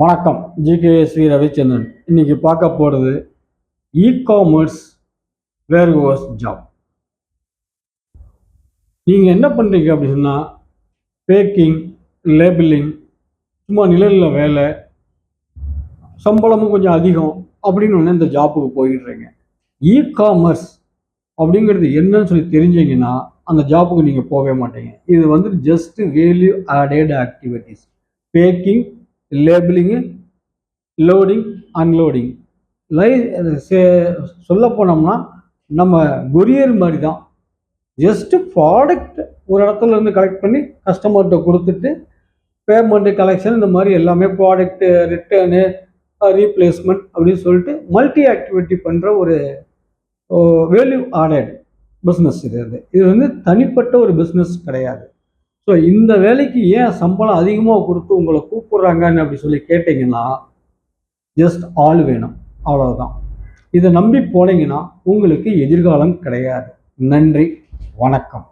வணக்கம். ஜிகேஎஸ்வி ரவிச்சந்திரன். இன்னைக்கு பார்க்க போகிறது இ-காமர்ஸ் வேர்ஹவுஸ் ஜாப். நீங்கள் என்ன பண்ணுறீங்க அப்படின்னா, பேக்கிங், லேபிளிங், சும்மா நிழலில் வேலை, சம்பளமும் கொஞ்சம் அதிகம் அப்படின்னு ஒன்று இந்த ஜாப்புக்கு போயிடுறீங்க. இ-காமர்ஸ் அப்படிங்கிறது என்னன்னு சொல்லி தெரிஞ்சீங்கன்னா அந்த ஜாப்புக்கு நீங்கள் போகவே மாட்டீங்க. இது just value added activities. Packing, labeling, loading, unloading. சொல்ல போனோம்னா நம்ம கொரியர் மாதிரி தான். ஜஸ்ட்டு ப்ராடக்ட் ஒரு இடத்துல இருந்து கலெக்ட் பண்ணி கஸ்டமர்கிட்ட கொடுத்துட்டு பேமெண்ட்டு, கலெக்ஷன், இந்த மாதிரி எல்லாமே ப்ராடக்ட்டு ரிட்டர்னு, ரீப்ளேஸ்மெண்ட் அப்படின்னு சொல்லிட்டு மல்டி ஆக்டிவிட்டி பண்ணுற ஒரு வேல்யூ ஆடட் பிஸ்னஸ். இது தனிப்பட்ட ஒரு பிஸ்னஸ் கிடையாது. ஸோ இந்த வேலைக்கு ஏன் சம்பளம் அதிகமாக கொடுத்து உங்களை கூப்பிடுறாங்கன்னு அப்படி சொல்லி கேட்டிங்கன்னா, ஜஸ்ட் ஆள் வேணும், அவ்வளவுதான். இதை நம்பி போனீங்கன்னா உங்களுக்கு எதிர்காலம் கிடையாது. நன்றி, வணக்கம்.